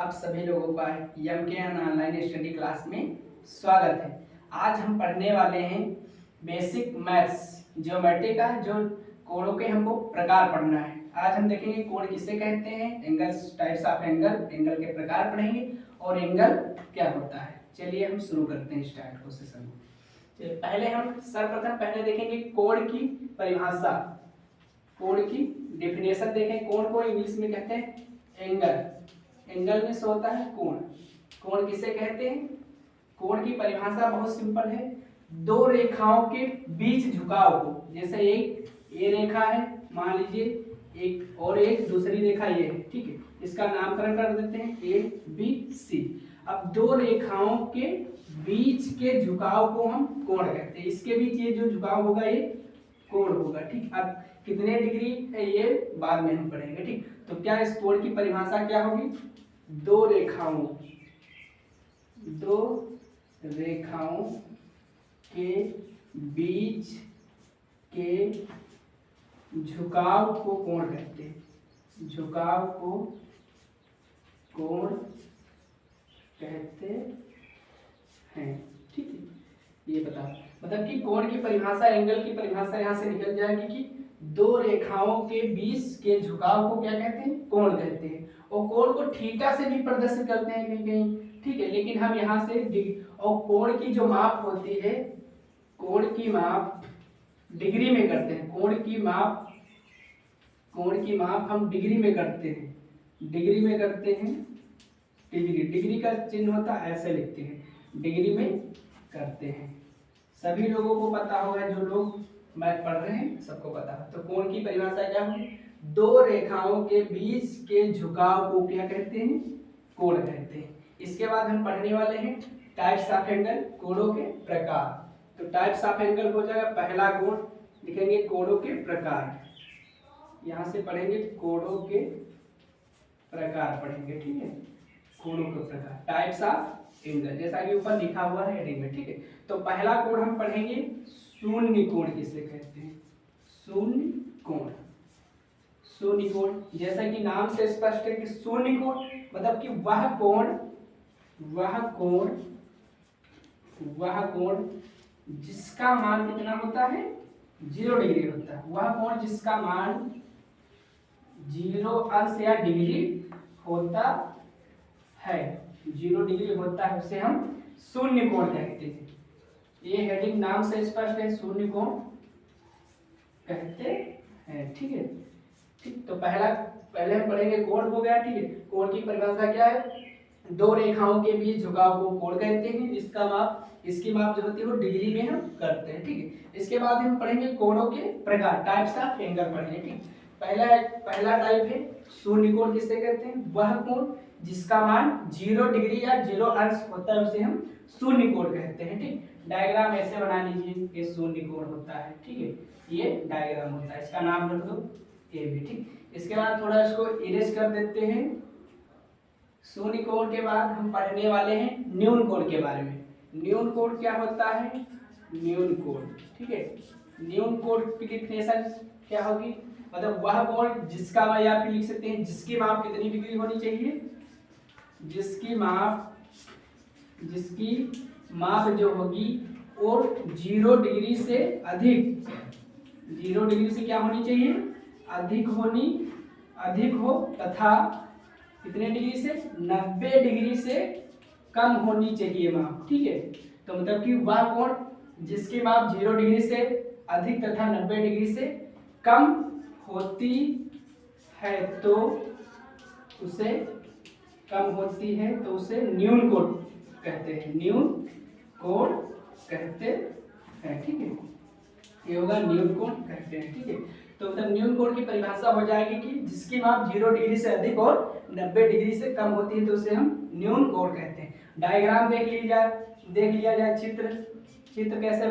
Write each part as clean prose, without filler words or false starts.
आप सभी लोगों का एम के एन ऑनलाइन स्टडी क्लास में स्वागत है। आज हम पढ़ने वाले हैं बेसिक मैथ्स ज्योमेट्री का, जो कोणों के हमको प्रकार पढ़ना है। आज हम देखेंगे कोण किसे कहते हैं, angles, types of angle, angle के प्रकार पढ़ेंगे और एंगल क्या होता है। चलिए हम शुरू करते हैं स्टार्ट को सेशन को। चलिए पहले हम सर्वप्रथम पहले देखेंगे कोण की परिभाषा, कोण की डेफिनेशन देखें। कोण को इंग्लिश में कहते हैं एंगल, एंगल में से होता है कोण। कोण किसे कहते हैं? कोण की परिभाषा बहुत सिंपल है, दो रेखाओं के बीच झुकाव को, जैसे एक ये रेखा है मान लीजिए, एक और एक दूसरी रेखा ये है, ठीक है, इसका नामकरण कर देते हैं ए बी सी। अब दो रेखाओं के बीच के झुकाव को हम कोण कहते हैं। इसके बीच ये जो झुकाव होगा ये कोण होगा, ठीक। अब कितने डिग्री है ये बाद में हम पढ़ेंगे, ठीक। तो क्या इस कोण की परिभाषा क्या होगी? दो रेखाओं के बीच के झुकाव को कोण कहते हैं। झुकाव को कोण कहते हैं, ठीक है। ये बताओ, मतलब कि कोण की परिभाषा, एंगल की परिभाषा यहाँ से निकल जाएगी कि दो रेखाओं के बीच के झुकाव को क्या कहते हैं? कोण कहते हैं। और कोण को थीटा से भी प्रदर्शित करते हैं कहीं कहीं, ठीक है, लेकिन हम यहाँ से और कोण की जो माप होती है, कोण की माप डिग्री में करते हैं। कोण की माप हम डिग्री में करते हैं, डिग्री का चिन्ह होता है, ऐसे लिखते हैं, डिग्री में करते हैं। सभी लोगों को पता होगा, जो लोग मैथ पढ़ रहे हैं सबको पता है। तो कोण की परिभाषा क्या होगी? दो रेखाओं के बीच के झुकाव को क्या कहते हैं? कोण कहते हैं। इसके बाद हम पढ़ने वाले हैं टाइप्स ऑफ एंगल, कोणों के प्रकार। तो टाइप्स ऑफ एंगल हो जाएगा, पहला कोण लिखेंगे कोणों के प्रकार, यहाँ से पढ़ेंगे कोणों के प्रकार पढ़ेंगे, ठीक है, कोणों के प्रकार, टाइप्स ऑफ एंगल, जैसा कि ऊपर लिखा हुआ है हेडिंग में, ठीक है। तो पहला कोण हम पढ़ेंगे शून्य कोण किसे कहते हैं? शून्य कोण, जैसा कि नाम से स्पष्ट है कि शून्य कोण मतलब कि वह कोण जिसका मान कितना होता है? 0 डिग्री होता है। वह कोण जिसका मान 0 अंश या डिग्री होता है, 0 डिग्री होता है, उसे हम शून्य कोण कहते हैं। ये हेडिंग नाम से स्पष्ट है, शून्य कोण कहते हैं, ठीक है, ठीक। तो पहले हम पढ़ेंगे कोण हो गया, ठीक है। कोण की परिभाषा क्या है? दो रेखाओं के बीच झुकाव को कोण कहते हैं। इसकी माप जो होती है वो डिग्री में हम करते हैं, ठीक है। इसके बाद हम पढ़ेंगे कोणों के प्रकार, टाइप्स ऑफ एंगल पढ़ेंगे, ठीक। पहला टाइप है शून्य कोण किसे कहते हैं? वह कोण जिसका मान 0 डिग्री या 0 अंश होता है, उसे हम शून्य कोण कहते हैं, ठीक। डायग्राम ऐसे बना लीजिए, ये शून्य कोण होता है, ठीक है, ये डायग्राम होता है, इसका नाम रख दो ए बी, ठीक। इसके बाद थोड़ा इसको इरेज कर देते हैं। शून्य कोण के बाद हम पढ़ने वाले हैं न्यून कोण के बारे में। न्यून कोण क्या होता है? न्यून कोण, ठीक है, न्यून कोण की डेफिनेशन क्या होगी? मतलब वह कोण जिसका, या फिर लिख सकते हैं जिसकी माप कितनी डिग्री होनी चाहिए? जिसकी माप जो होगी और 0 डिग्री से अधिक, 0 डिग्री से क्या होनी चाहिए? अधिक हो तथा कितने डिग्री से? 90 डिग्री से कम होनी चाहिए माप, ठीक है। तो मतलब कि वह कोण जिसकी माप 0 डिग्री से अधिक तथा 90 डिग्री से कम होती है तो उसे न्यून कोण कहते हैं, न्यून कोण कहते हैं, ठीक है। ये होगा न्यून कोण कहते हैं, ठीक है। तो मतलब न्यून कोण की परिभाषा हो जाएगी कि जिसकी माप 0 डिग्री से अधिक और 90 डिग्री से कम होती है तो उसे हम न्यून कोण कहते हैं। डायग्राम देख लिया जाए। चित्र कैसे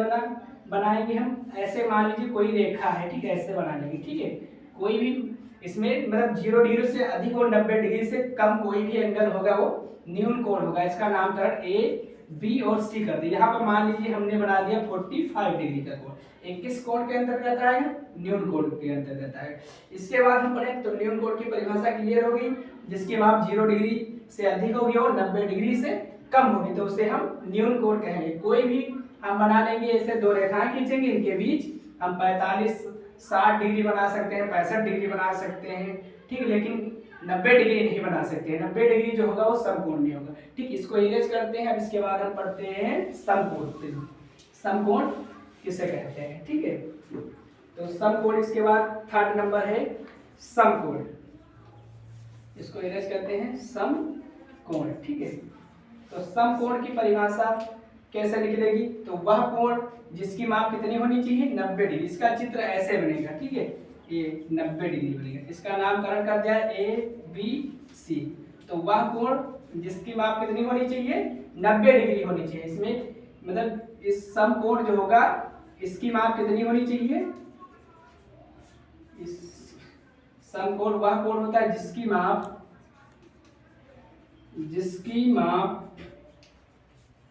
बनाएंगे हम? ऐसे मान लीजिए कोई रेखा है, ठीक है, ऐसे बना लेंगे, ठीक है। कोई भी इसमें मतलब 0 डिग्री से अधिक और 90 डिग्री से कम कोई भी एंगल होगा वो न्यून कोण होगा। इसका नामकरण ए बी और सी कर दिया। यहाँ पर मान लीजिए हमने बना दिया 45 डिग्री का कोण, एक किस कोण के अंतर्गत आएगा? न्यून कोण के अंतर्गत आएगा। इसके बाद हम पढ़े तो न्यून कोण की परिभाषा क्लियर हो गई, जिसकी माप 0 डिग्री से अधिक होगी और 90 डिग्री से कम होगी तो उसे हम न्यून कोण कहेंगे। कोई भी हम बना लेंगे, ऐसे दो रेखाएं खींचेंगे, इनके बीच हम 45 60 डिग्री बना सकते हैं, 65 डिग्री बना सकते हैं, ठीक है, लेकिन 90 डिग्री नहीं बना सकते। 90 डिग्री जो होगा वो समकोण नहीं होगा, ठीक। इसको इरेज करते हैं। अब इसके बाद हम पढ़ते हैं समकोण। समकोण किसे कहते हैं, ठीक है। तो समकोण, इसके बाद थर्ड नंबर है समकोण। इसको इरेज करते हैं समकोण, ठीक है। तो समकोण की परिभाषा कैसे निकलेगी, तो वह कोण जिसकी माप कितनी होनी चाहिए, 90 डिग्री। इसका चित्र ऐसे बनेगा, ठीक है, ये 90 डिग्री बनेगा। इसका नामकरण कर दिया ए बी सी। तो वह कोण जिसकी माप कितनी होनी चाहिए, 90 डिग्री होनी चाहिए। इसमें मतलब इस समकोण जो होगा इसकी माप कितनी होनी चाहिए, इस समकोण वह कोण होता है जिसकी माप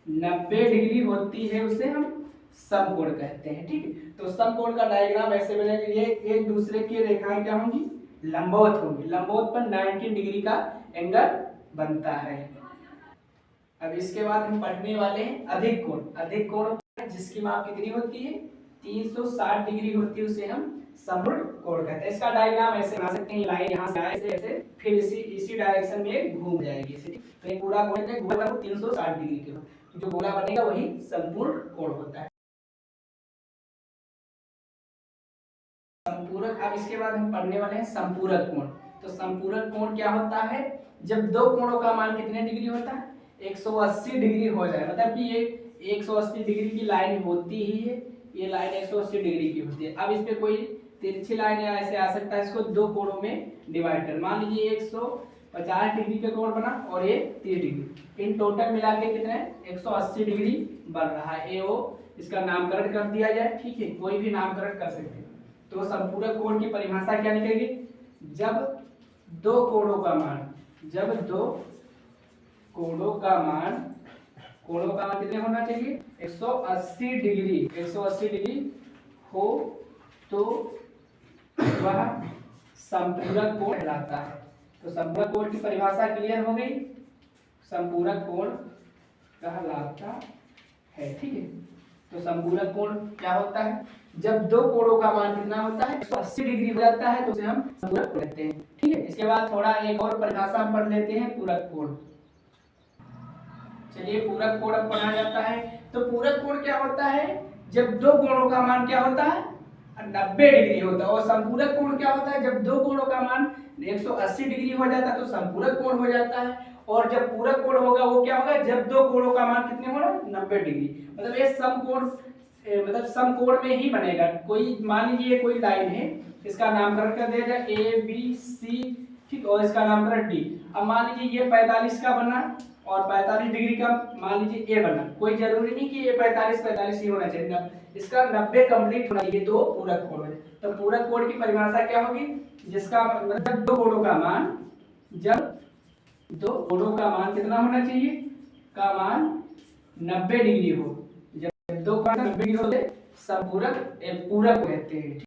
90 डिग्री होती है, उसे हम समकोण कहते हैं, ठीक है। तो समकोण का डायग्राम ऐसे बनेगा, ये एक दूसरे की रेखाएं क्या होंगी, लंबवत होंगी। लंबवत पर 90 डिग्री का एंगल बनता है। अब इसके बाद हम पढ़ने वाले हैं अधिक कोण। अधिक कोण जिसकी माप कितनी होती है, 360 डिग्री होती है, उसे हम समरूप कोण कहते हैं। इसका डायग्राम ऐसे बना सकते हैं, लाइन यहाँ से ऐसे ऐसे फिर इसी डायरेक्शन में घूम जाएगी ऐसे। तो ये पूरा कोण है, गोला 360 डिग्री के होता है। जो गोला बनेगा वही संपूर्ण कोण होता है। संपूरक। अब इसके बाद हम पढ़ने वाले हैं संपूरक कोण। तो संपूरक कोण क्या होता है, जब दो कोणों का मान कितने डिग्री होता है, 180 डिग्री हो जाए। मतलब कि ये 180 डिग्री की लाइन होती ही है, ये लाइन 180 डिग्री की होती है। अब इस पे कोई तिरछी लाइन ऐसे आ सकता है, इसको दो कोणों में डिवाइड कर, मान लीजिए 150 डिग्री का कोण बना और ये 30 डिग्री, इन टोटल मिला के कितने 180 डिग्री बन रहा है। ए ओ इसका नामकरण कर दिया जाए, ठीक है, कोई भी नामकरण कर सकते हैं। तो संपूरक कोण की परिभाषा क्या निकलेगी, जब दो कोणों का मान कितने होना चाहिए, 180 डिग्री हो तो वह संपूरक कोण कहलाता है। तो संपूरक कोण की परिभाषा क्लियर हो गई, संपूरक कोण कहलाता है, ठीक है। तो संपूरक कोण क्या होता है, जब दो कोणों का मान कितना होता है, 180 डिग्री हो जाता है, तो उसे हम पूरक कहते हैं, ठीक है। इसके बाद थोड़ा एक और परिभाषा पढ़ लेते हैं, पूरक कोण। चलिए पूरक कोण अब पढ़ा जाता है। तो पूरक कोण क्या होता है, जब दो कोणों का मान क्या होता है, 90 डिग्री होता है। और संपूरक कोण क्या होता है, जब दो कोणों का मान 180 डिग्री हो जाता है तो संपूरक कोण हो जाता है। और जब पूरक कोण होगा वो क्या होगा, जब दो कोणों का मान कितने होगा, 90 डिग्री। मतलब ये समकोण मतलब समकोण में ही बनेगा। कोई मान लीजिए कोई लाइन है, इसका नामकरण कर दिया जाए ए बी सी, ठीक, और इसका नामकरण डी। अब मान लीजिए ये 45 का बना और 45 डिग्री का मान लीजिए ए बना। कोई जरूरी नहीं कि ये 45 ही होना चाहिए, इसका 90 कंप्लीट होना चाहिए तो पूरक कोण है। तो पूरक कोण की परिभाषा क्या होगी, जिसका मतलब दो कोणों का मान, जब दो कोणों का मान कितना होना चाहिए, का मान 90 डिग्री हो। जब दो कोण 90 डिग्री हो संपूरक पूरक कहते हैं।